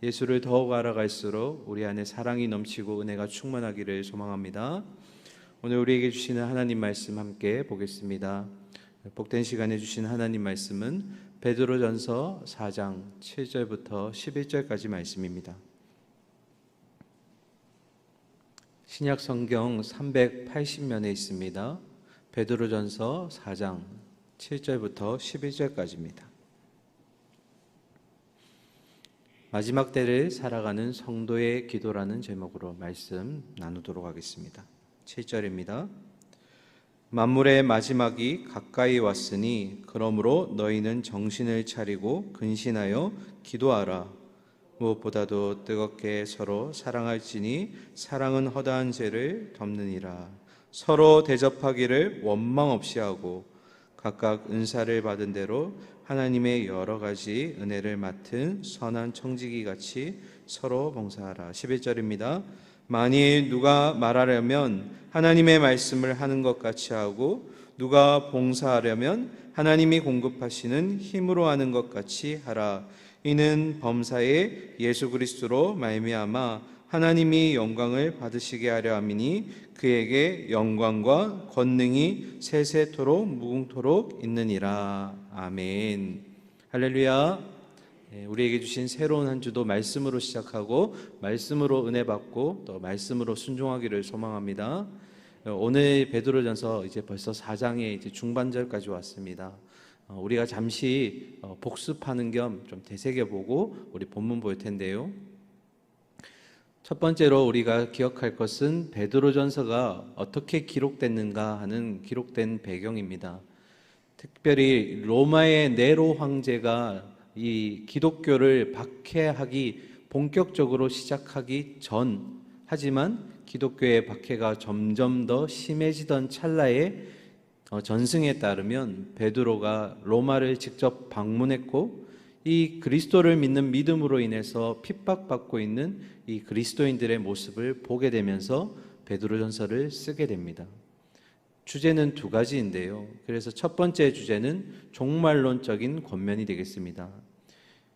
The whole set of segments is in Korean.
예수를 더욱 알아갈수록 우리 안에 사랑이 넘치고 은혜가 충만하기를 소망합니다. 오늘 우리에게 주시는 하나님 말씀 함께 보겠습니다. 복된 시간에 주신 하나님 말씀은 베드로전서 4장 7절부터 11절까지 말씀입니다. 신약 성경 380면에 있습니다. 베드로전서 4장 7절부터 11절까지입니다. 마지막 때를 살아가는 성도의 기도라는 제목으로 말씀 나누도록 하겠습니다. 7절입니다. 만물의 마지막이 가까이 왔으니 그러므로 너희는 정신을 차리고 근신하여 기도하라. 무엇보다도 뜨겁게 서로 사랑할지니 사랑은 허다한 죄를 덮느니라. 서로 대접하기를 원망 없이 하고 각각 은사를 받은 대로 하나님의 여러 가지 은혜를 맡은 선한 청지기 같이 서로 봉사하라. 11절입니다. 만일 누가 말하려면 하나님의 말씀을 하는 것 같이 하고 누가 봉사하려면 하나님이 공급하시는 힘으로 하는 것 같이 하라. 이는 범사에 예수 그리스도로 말미암아 하나님이 영광을 받으시게 하려 함이니 그에게 영광과 권능이 세세토록 무궁토록 있느니라. 아멘. 할렐루야. 우리에게 주신 새로운 한 주도 말씀으로 시작하고 말씀으로 은혜 받고 또 말씀으로 순종하기를 소망합니다. 오늘 베드로전서 이제 벌써 4장의 이제 중반절까지 왔습니다. 우리가 잠시 복습하는 겸 좀 되새겨보고 우리 본문 볼 텐데요. 첫 번째로 우리가 기억할 것은 베드로전서가 어떻게 기록됐는가 하는 기록된 배경입니다. 특별히 로마의 네로 황제가 이 기독교를 박해하기 본격적으로 시작하기 전, 하지만 기독교의 박해가 점점 더 심해지던 찰나에 전승에 따르면 베드로가 로마를 직접 방문했고 이 그리스도를 믿는 믿음으로 인해서 핍박받고 있는 이 그리스도인들의 모습을 보게 되면서 베드로전서를 쓰게 됩니다. 주제는 두 가지인데요. 그래서 첫 번째 주제는 종말론적인 권면이 되겠습니다.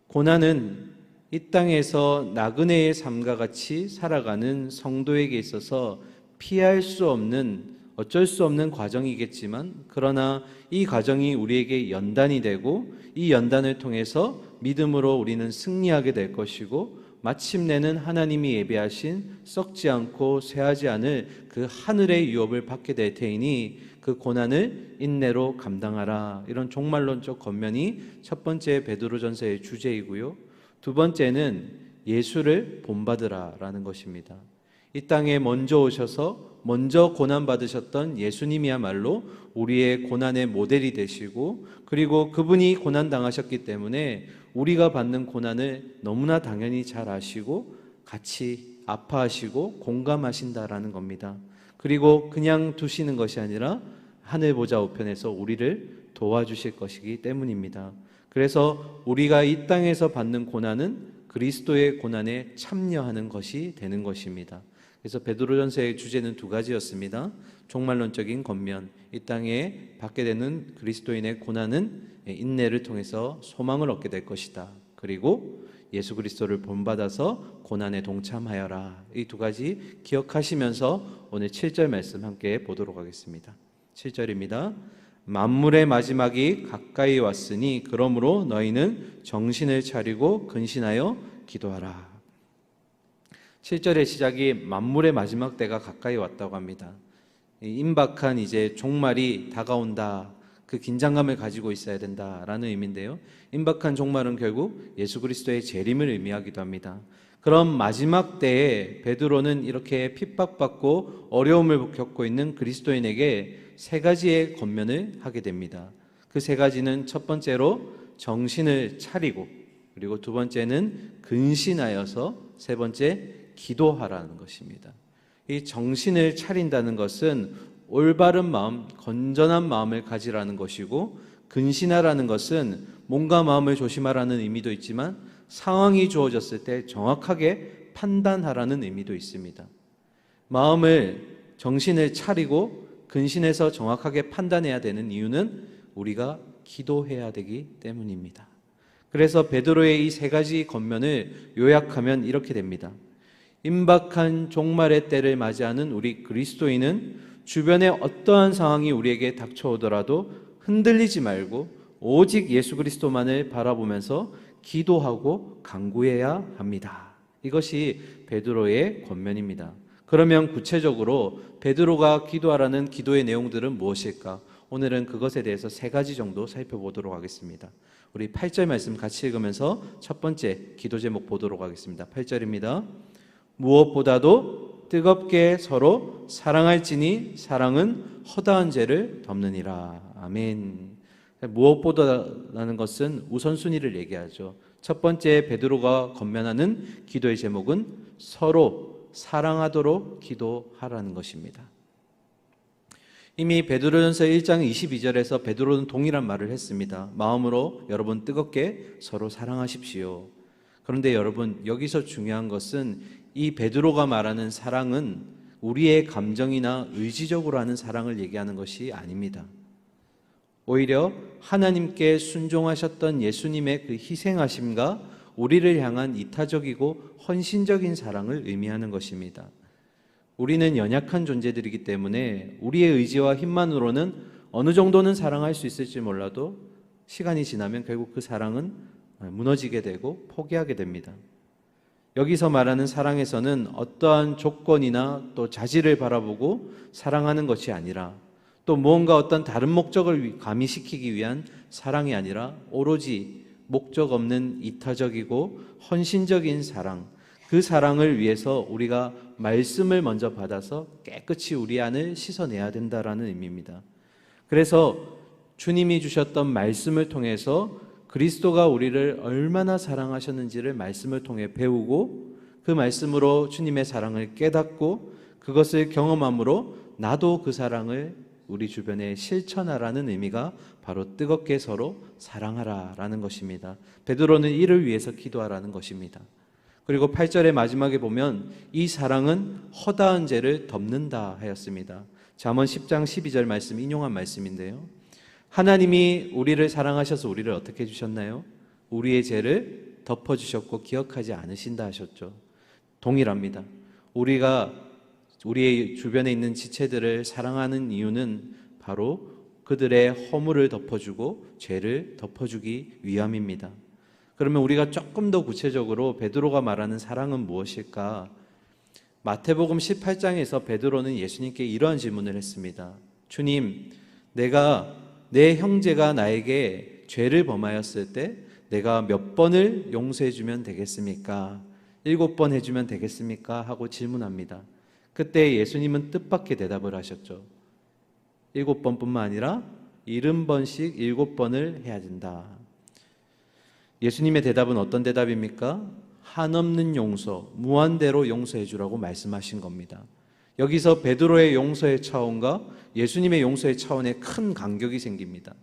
고난은 이 땅에서 나그네의 삶과 같이 살아가는 성도에게 있어서 피할 수 없는 어쩔 수 없는 과정이겠지만 그러나 이 과정이 우리에게 연단이 되고 이 연단을 통해서 믿음으로 우리는 승리하게 될 것이고 마침내는 하나님이 예비하신 썩지 않고 쇠하지 않을 그 하늘의 유업을 받게 될 테이니 그 고난을 인내로 감당하라. 이런 종말론적 권면이 첫 번째 베드로전서의 주제이고요. 두 번째는 예수를 본받으라 라는 것입니다. 이 땅에 먼저 오셔서 먼저 고난받으셨던 예수님이야말로 우리의 고난의 모델이 되시고 그리고 그분이 고난당하셨기 때문에 우리가 받는 고난을 너무나 당연히 잘 아시고 같이 아파하시고 공감하신다라는 겁니다. 그리고 그냥 두시는 것이 아니라 하늘 보좌 우편에서 우리를 도와주실 것이기 때문입니다. 그래서 우리가 이 땅에서 받는 고난은 그리스도의 고난에 참여하는 것이 되는 것입니다. 그래서 베드로전서의 주제는 두 가지였습니다. 종말론적인 권면, 이 땅에 받게 되는 그리스도인의 고난은 인내를 통해서 소망을 얻게 될 것이다. 그리고 예수 그리스도를 본받아서 고난에 동참하여라. 이 두 가지 기억하시면서 오늘 7절 말씀 함께 보도록 하겠습니다. 7절입니다. 만물의 마지막이 가까이 왔으니 그러므로 너희는 정신을 차리고 근신하여 기도하라. 7절의 시작이 만물의 마지막 때가 가까이 왔다고 합니다. 임박한 이제 종말이 다가온다. 그 긴장감을 가지고 있어야 된다라는 의미인데요. 임박한 종말은 결국 예수 그리스도의 재림을 의미하기도 합니다. 그럼 마지막 때에 베드로는 이렇게 핍박받고 어려움을 겪고 있는 그리스도인에게 세 가지의 권면을 하게 됩니다. 그 세 가지는 첫 번째로 정신을 차리고 그리고 두 번째는 근신하여서 세 번째 기도하라는 것입니다. 이 정신을 차린다는 것은 올바른 마음, 건전한 마음을 가지라는 것이고 근신하라는 것은 몸과 마음을 조심하라는 의미도 있지만 상황이 주어졌을 때 정확하게 판단하라는 의미도 있습니다. 마음을, 정신을 차리고 근신해서 정확하게 판단해야 되는 이유는 우리가 기도해야 되기 때문입니다. 그래서 베드로의 이 세 가지 권면을 요약하면 이렇게 됩니다. 임박한 종말의 때를 맞이하는 우리 그리스도인은 주변의 어떠한 상황이 우리에게 닥쳐오더라도 흔들리지 말고 오직 예수 그리스도만을 바라보면서 기도하고 간구해야 합니다. 이것이 베드로의 권면입니다. 그러면 구체적으로 베드로가 기도하라는 기도의 내용들은 무엇일까? 오늘은 그것에 대해서 세 가지 정도 살펴보도록 하겠습니다. 우리 8절 말씀 같이 읽으면서 첫 번째 기도 제목 보도록 하겠습니다. 8절입니다. 무엇보다도 뜨겁게 서로 사랑할지니 사랑은 허다한 죄를 덮느니라. 아멘. 무엇보다라는 것은 우선순위를 얘기하죠. 첫 번째 베드로가 권면하는 기도의 제목은 서로 사랑하도록 기도하라는 것입니다. 이미 베드로전서 1장 22절에서 베드로는 동일한 말을 했습니다. 마음으로 여러분 뜨겁게 서로 사랑하십시오. 그런데 여러분, 여기서 중요한 것은 이 베드로가 말하는 사랑은 우리의 감정이나 의지적으로 하는 사랑을 얘기하는 것이 아닙니다. 오히려 하나님께 순종하셨던 예수님의 그 희생하심과 우리를 향한 이타적이고 헌신적인 사랑을 의미하는 것입니다. 우리는 연약한 존재들이기 때문에 우리의 의지와 힘만으로는 어느 정도는 사랑할 수 있을지 몰라도 시간이 지나면 결국 그 사랑은 무너지게 되고 포기하게 됩니다. 여기서 말하는 사랑에서는 어떠한 조건이나 또 자질을 바라보고 사랑하는 것이 아니라 또 무언가 어떤 다른 목적을 가미시키기 위한 사랑이 아니라 오로지 목적 없는 이타적이고 헌신적인 사랑, 그 사랑을 위해서 우리가 말씀을 먼저 받아서 깨끗이 우리 안을 씻어내야 된다라는 의미입니다. 그래서 주님이 주셨던 말씀을 통해서 그리스도가 우리를 얼마나 사랑하셨는지를 말씀을 통해 배우고 그 말씀으로 주님의 사랑을 깨닫고 그것을 경험함으로 나도 그 사랑을 우리 주변에 실천하라는 의미가 바로 뜨겁게 서로 사랑하라라는 것입니다. 베드로는 이를 위해서 기도하라는 것입니다. 그리고 8절의 마지막에 보면 이 사랑은 허다한 죄를 덮는다 하였습니다. 잠언 10장 12절 말씀 인용한 말씀인데요. 하나님이 우리를 사랑하셔서 우리를 어떻게 해주셨나요? 우리의 죄를 덮어주셨고 기억하지 않으신다 하셨죠. 동일합니다. 우리가 우리의 주변에 있는 지체들을 사랑하는 이유는 바로 그들의 허물을 덮어주고 죄를 덮어주기 위함입니다. 그러면 우리가 조금 더 구체적으로 베드로가 말하는 사랑은 무엇일까? 마태복음 18장에서 베드로는 예수님께 이러한 질문을 했습니다. 주님, 내 형제가 나에게 죄를 범하였을 때 내가 몇 번을 용서해 주면 되겠습니까? 7번 해주면 되겠습니까? 하고 질문합니다. 그때 예수님은 뜻밖의 대답을 하셨죠. 7번뿐만 아니라 70번씩 7번을 해야 된다. 예수님의 대답은 어떤 대답입니까? 한없는 용서, 무한대로 용서해 주라고 말씀하신 겁니다. 여기서 베드로의 용서의 차원과 예수님의 용서의 차원에 큰 간격이 생깁니다.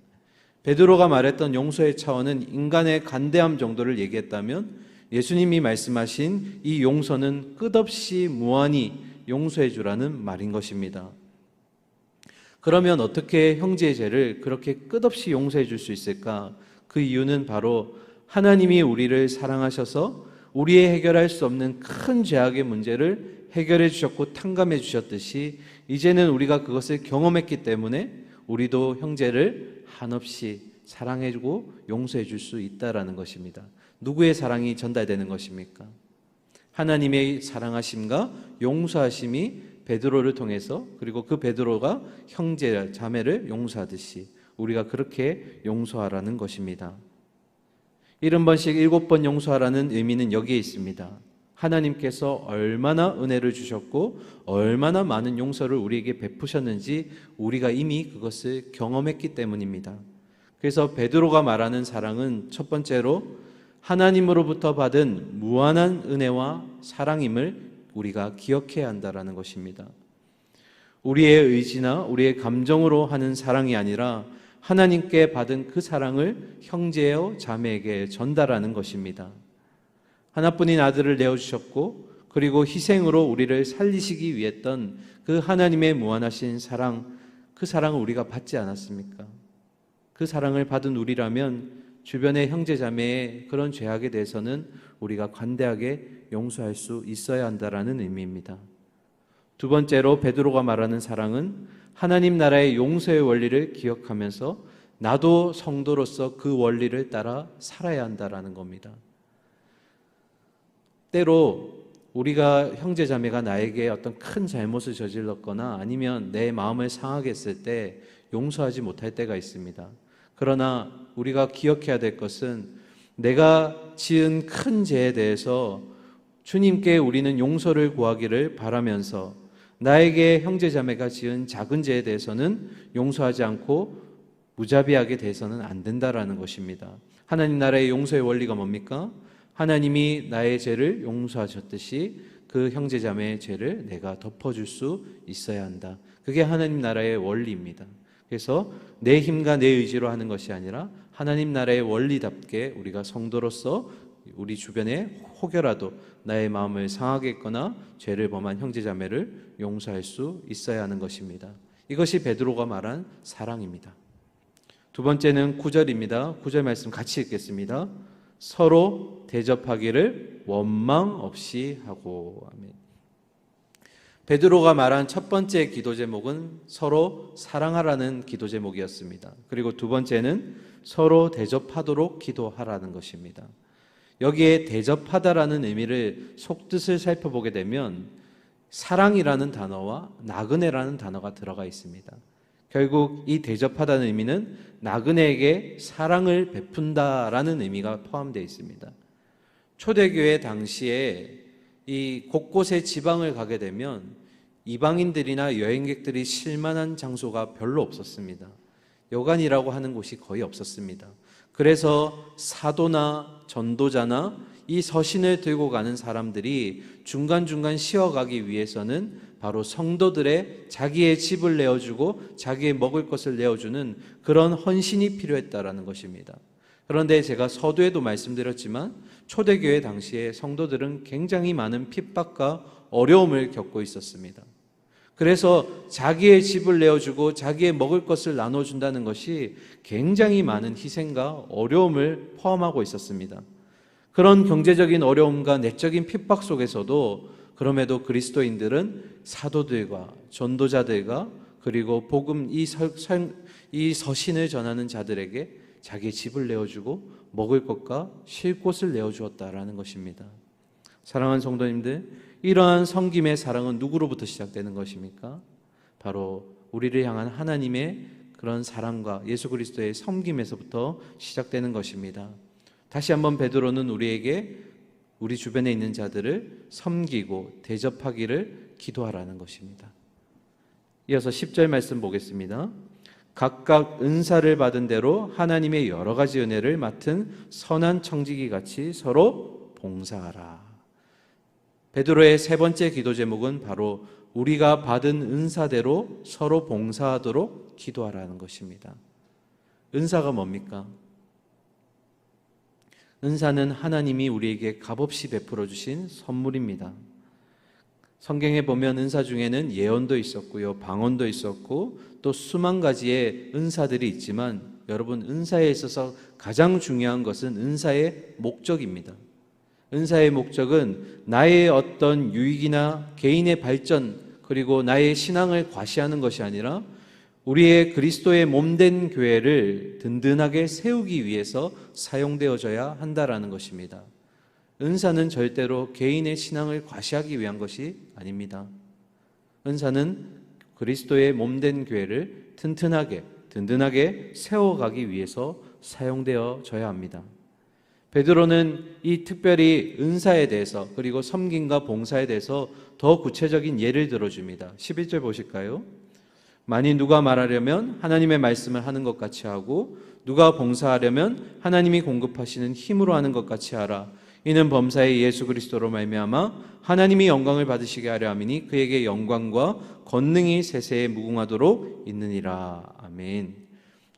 베드로가 말했던 용서의 차원은 인간의 간대함 정도를 얘기했다면 예수님이 말씀하신 이 용서는 끝없이 무한히 용서해 주라는 말인 것입니다. 그러면 어떻게 형제의 죄를 그렇게 끝없이 용서해 줄 수 있을까? 그 이유는 바로 하나님이 우리를 사랑하셔서 우리의 해결할 수 없는 큰 죄악의 문제를 해결해 주셨고 탕감해 주셨듯이 이제는 우리가 그것을 경험했기 때문에 우리도 형제를 한없이 사랑해 주고 용서해 줄 수 있다라는 것입니다. 누구의 사랑이 전달되는 것입니까? 하나님의 사랑하심과 용서하심이 베드로를 통해서 그리고 그 베드로가 형제, 자매를 용서하듯이 우리가 그렇게 용서하라는 것입니다. 70번씩 7번 용서하라는 의미는 여기에 있습니다. 하나님께서 얼마나 은혜를 주셨고 얼마나 많은 용서를 우리에게 베푸셨는지 우리가 이미 그것을 경험했기 때문입니다. 그래서 베드로가 말하는 사랑은 첫 번째로 하나님으로부터 받은 무한한 은혜와 사랑임을 우리가 기억해야 한다는 것입니다. 우리의 의지나 우리의 감정으로 하는 사랑이 아니라 하나님께 받은 그 사랑을 형제여 자매에게 전달하는 것입니다. 하나뿐인 아들을 내어주셨고 그리고 희생으로 우리를 살리시기 위해 했던 그 하나님의 무한하신 사랑, 그 사랑을 우리가 받지 않았습니까? 그 사랑을 받은 우리라면 주변의 형제 자매의 그런 죄악에 대해서는 우리가 관대하게 용서할 수 있어야 한다라는 의미입니다. 두 번째로 베드로가 말하는 사랑은 하나님 나라의 용서의 원리를 기억하면서 나도 성도로서 그 원리를 따라 살아야 한다라는 겁니다. 때로 우리가 형제 자매가 나에게 어떤 큰 잘못을 저질렀거나 아니면 내 마음을 상하게 했을 때 용서하지 못할 때가 있습니다. 그러나 우리가 기억해야 될 것은 내가 지은 큰 죄에 대해서 주님께 우리는 용서를 구하기를 바라면서 나에게 형제 자매가 지은 작은 죄에 대해서는 용서하지 않고 무자비하게 대해서는 안 된다라는 것입니다. 하나님 나라의 용서의 원리가 뭡니까? 하나님이 나의 죄를 용서하셨듯이 그 형제 자매의 죄를 내가 덮어줄 수 있어야 한다. 그게 하나님 나라의 원리입니다. 그래서 내 힘과 내 의지로 하는 것이 아니라 하나님 나라의 원리답게 우리가 성도로서 우리 주변에 혹여라도 나의 마음을 상하게 했거나 죄를 범한 형제 자매를 용서할 수 있어야 하는 것입니다. 이것이 베드로가 말한 사랑입니다. 두 번째는 9절입니다. 9절 말씀 같이 읽겠습니다. 서로 대접하기를 원망 없이 하고. 아멘. 베드로가 말한 첫 번째 기도 제목은 서로 사랑하라는 기도 제목이었습니다. 그리고 두 번째는 서로 대접하도록 기도하라는 것입니다. 여기에 대접하다라는 의미를 속뜻을 살펴보게 되면 사랑이라는 단어와 나그네라는 단어가 들어가 있습니다. 결국 이 대접하다는 의미는 나그네에게 사랑을 베푼다라는 의미가 포함되어 있습니다. 초대교회 당시에 이 곳곳에 지방을 가게 되면 이방인들이나 여행객들이 쉴 만한 장소가 별로 없었습니다. 여관이라고 하는 곳이 거의 없었습니다. 그래서 사도나 전도자나 이 서신을 들고 가는 사람들이 중간중간 쉬어가기 위해서는 바로 성도들의 자기의 집을 내어주고 자기의 먹을 것을 내어주는 그런 헌신이 필요했다라는 것입니다. 그런데 제가 서두에도 말씀드렸지만 초대교회 당시에 성도들은 굉장히 많은 핍박과 어려움을 겪고 있었습니다. 그래서 자기의 집을 내어주고 자기의 먹을 것을 나눠준다는 것이 굉장히 많은 희생과 어려움을 포함하고 있었습니다. 그런 경제적인 어려움과 내적인 핍박 속에서도 그럼에도 그리스도인들은 사도들과 전도자들과 그리고 복음 이 서신을 전하는 자들에게 자기 집을 내어주고 먹을 것과 쉴 곳을 내어주었다라는 것입니다. 사랑하는 성도님들, 이러한 섬김의 사랑은 누구로부터 시작되는 것입니까? 바로 우리를 향한 하나님의 그런 사랑과 예수 그리스도의 섬김에서부터 시작되는 것입니다. 다시 한번 베드로는 우리에게 우리 주변에 있는 자들을 섬기고 대접하기를 기도하라는 것입니다. 이어서 10절 말씀 보겠습니다. 각각 은사를 받은 대로 하나님의 여러 가지 은혜를 맡은 선한 청지기 같이 서로 봉사하라. 베드로의 세 번째 기도 제목은 바로 우리가 받은 은사대로 서로 봉사하도록 기도하라는 것입니다. 은사가 뭡니까? 은사는 하나님이 우리에게 값없이 베풀어 주신 선물입니다. 성경에 보면 은사 중에는 예언도 있었고요, 방언도 있었고 또 수만 가지의 은사들이 있지만 여러분, 은사에 있어서 가장 중요한 것은 은사의 목적입니다. 은사의 목적은 나의 어떤 유익이나 개인의 발전 그리고 나의 신앙을 과시하는 것이 아니라 우리의 그리스도의 몸된 교회를 든든하게 세우기 위해서 사용되어져야 한다라는 것입니다. 은사는 절대로 개인의 신앙을 과시하기 위한 것이 아닙니다. 은사는 그리스도의 몸된 교회를 든든하게 세워가기 위해서 사용되어져야 합니다. 베드로는 이 특별히 은사에 대해서 그리고 섬김과 봉사에 대해서 더 구체적인 예를 들어줍니다. 11절 보실까요? 만일 누가 말하려면 하나님의 말씀을 하는 것 같이 하고 누가 봉사하려면 하나님이 공급하시는 힘으로 하는 것 같이 하라. 이는 범사의 예수 그리스도로 말미암아 하나님이 영광을 받으시게 하려 함이니 그에게 영광과 권능이 세세에 무궁하도록 있느니라. 아멘.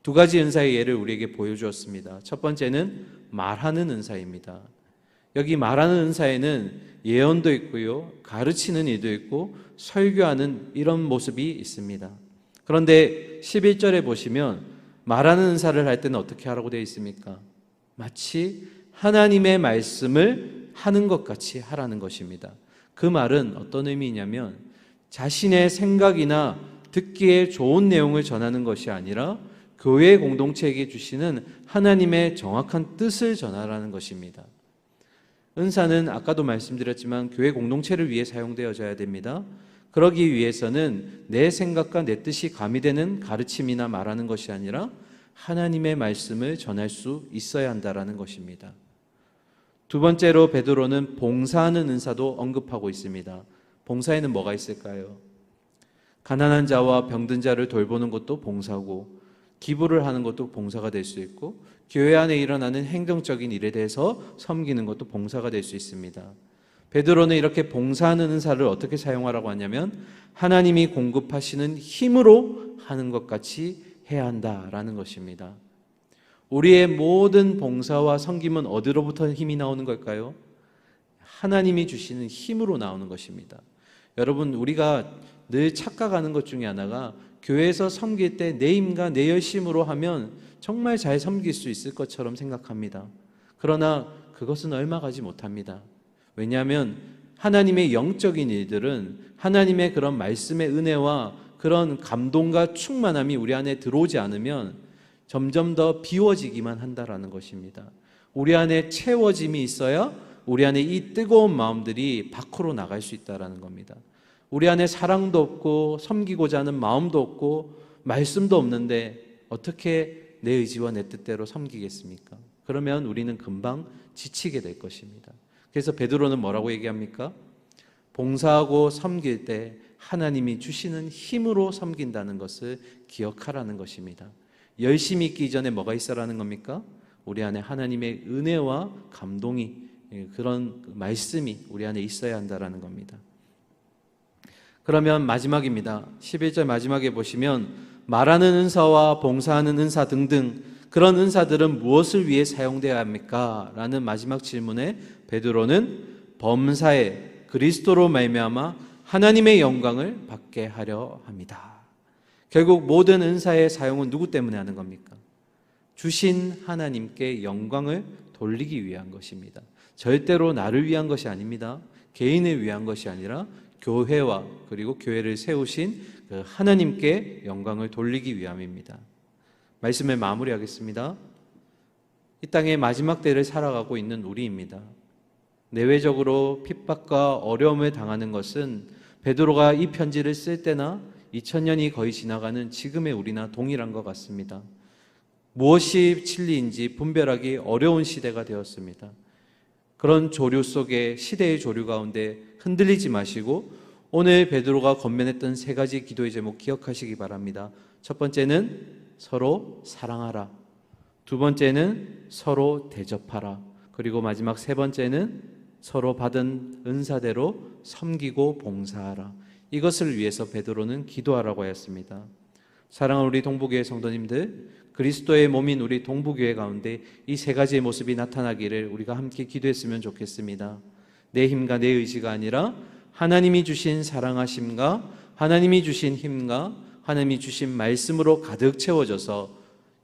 두 가지 은사의 예를 우리에게 보여주었습니다. 첫 번째는 말하는 은사입니다. 여기 말하는 은사에는 예언도 있고요, 가르치는 일도 있고 설교하는 이런 모습이 있습니다. 그런데 11절에 보시면 말하는 은사를 할 때는 어떻게 하라고 되어 있습니까? 마치 하나님의 말씀을 하는 것 같이 하라는 것입니다. 그 말은 어떤 의미냐면 자신의 생각이나 듣기에 좋은 내용을 전하는 것이 아니라 교회 공동체에게 주시는 하나님의 정확한 뜻을 전하라는 것입니다. 은사는 아까도 말씀드렸지만 교회 공동체를 위해 사용되어져야 됩니다. 그러기 위해서는 내 생각과 내 뜻이 가미되는 가르침이나 말하는 것이 아니라 하나님의 말씀을 전할 수 있어야 한다는 것입니다. 두 번째로 베드로는 봉사하는 은사도 언급하고 있습니다. 봉사에는 뭐가 있을까요? 가난한 자와 병든 자를 돌보는 것도 봉사고, 기부를 하는 것도 봉사가 될 수 있고, 교회 안에 일어나는 행정적인 일에 대해서 섬기는 것도 봉사가 될 수 있습니다. 베드로는 이렇게 봉사하는 은사를 어떻게 사용하라고 하냐면 하나님이 공급하시는 힘으로 하는 것 같이 해야 한다라는 것입니다. 우리의 모든 봉사와 섬김은 어디로부터 힘이 나오는 걸까요? 하나님이 주시는 힘으로 나오는 것입니다. 여러분, 우리가 늘 착각하는 것 중에 하나가 교회에서 섬길 때 내 힘과 내 열심으로 하면 정말 잘 섬길 수 있을 것처럼 생각합니다. 그러나 그것은 얼마 가지 못합니다. 왜냐하면 하나님의 영적인 일들은 하나님의 그런 말씀의 은혜와 그런 감동과 충만함이 우리 안에 들어오지 않으면 점점 더 비워지기만 한다라는 것입니다. 우리 안에 채워짐이 있어야 우리 안에 이 뜨거운 마음들이 밖으로 나갈 수 있다라는 겁니다. 우리 안에 사랑도 없고 섬기고자 하는 마음도 없고 말씀도 없는데 어떻게 내 의지와 내 뜻대로 섬기겠습니까? 그러면 우리는 금방 지치게 될 것입니다. 그래서 베드로는 뭐라고 얘기합니까? 봉사하고 섬길 때 하나님이 주시는 힘으로 섬긴다는 것을 기억하라는 것입니다. 열심히 있기 이전에 뭐가 있어라는 겁니까? 우리 안에 하나님의 은혜와 감동이, 그런 말씀이 우리 안에 있어야 한다는 겁니다. 그러면 마지막입니다. 11절 마지막에 보시면 말하는 은사와 봉사하는 은사 등등 그런 은사들은 무엇을 위해 사용되어야 합니까? 라는 마지막 질문에 베드로는 범사에 그리스도로 말미암아 하나님의 영광을 받게 하려 합니다. 결국 모든 은사의 사용은 누구 때문에 하는 겁니까? 주신 하나님께 영광을 돌리기 위한 것입니다. 절대로 나를 위한 것이 아닙니다. 개인을 위한 것이 아니라 교회와 그리고 교회를 세우신 그 하나님께 영광을 돌리기 위함입니다. 말씀을 마무리하겠습니다. 이 땅의 마지막 때를 살아가고 있는 우리입니다. 내외적으로 핍박과 어려움을 당하는 것은 베드로가 이 편지를 쓸 때나 2000년이 거의 지나가는 지금의 우리나 동일한 것 같습니다. 무엇이 진리인지 분별하기 어려운 시대가 되었습니다. 그런 조류 속에, 시대의 조류 가운데 흔들리지 마시고 오늘 베드로가 권면했던 세 가지 기도의 제목 기억하시기 바랍니다. 첫 번째는 서로 사랑하라. 두 번째는 서로 대접하라. 그리고 마지막 세 번째는 서로 받은 은사대로 섬기고 봉사하라. 이것을 위해서 베드로는 기도하라고 하였습니다. 사랑하는 우리 동부교회 성도님들, 그리스도의 몸인 우리 동부교회 가운데 이 세 가지의 모습이 나타나기를 우리가 함께 기도했으면 좋겠습니다. 내 힘과 내 의지가 아니라 하나님이 주신 사랑하심과 하나님이 주신 힘과 하나님이 주신 말씀으로 가득 채워져서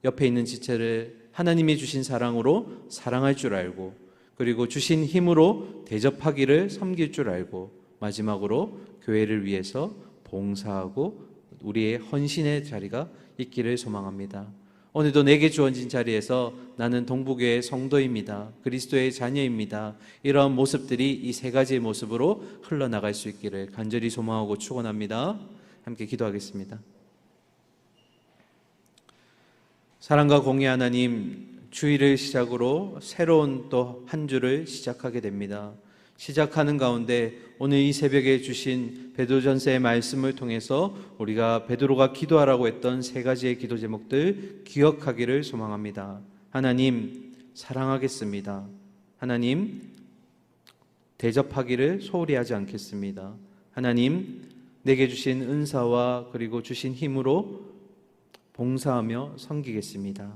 옆에 있는 지체를 하나님이 주신 사랑으로 사랑할 줄 알고, 그리고 주신 힘으로 대접하기를 섬길 줄 알고, 마지막으로 교회를 위해서 봉사하고 우리의 헌신의 자리가 있기를 소망합니다. 오늘도 내게 주어진 자리에서 나는 동부교회의 성도입니다. 그리스도의 자녀입니다. 이러한 모습들이 이 세 가지의 모습으로 흘러나갈 수 있기를 간절히 소망하고 축원합니다. 함께 기도하겠습니다. 사랑과 공의 하나님, 주일을 시작으로 새로운 또 한 주를 시작하게 됩니다. 시작하는 가운데 오늘 이 새벽에 주신 베드로전서의 말씀을 통해서 우리가 베드로가 기도하라고 했던 세 가지의 기도 제목들 기억하기를 소망합니다. 하나님, 사랑하겠습니다. 하나님, 대접하기를 소홀히 하지 않겠습니다. 하나님, 내게 주신 은사와 그리고 주신 힘으로 봉사하며 섬기겠습니다.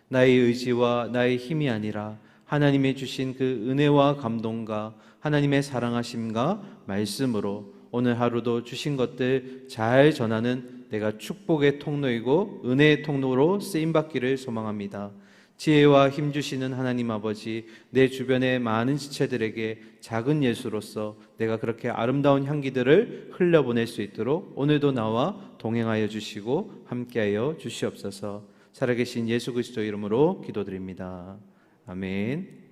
나의 의지와 나의 힘이 아니라 하나님의 주신 그 은혜와 감동과 하나님의 사랑하심과 말씀으로 오늘 하루도 주신 것들 잘 전하는 내가 축복의 통로이고 은혜의 통로로 쓰임받기를 소망합니다. 지혜와 힘 주시는 하나님 아버지, 내 주변의 많은 지체들에게 작은 예수로서 내가 그렇게 아름다운 향기들을 흘려보낼 수 있도록 오늘도 나와 동행하여 주시고 함께하여 주시옵소서. 살아계신 예수 그리스도 이름으로 기도드립니다. 아멘.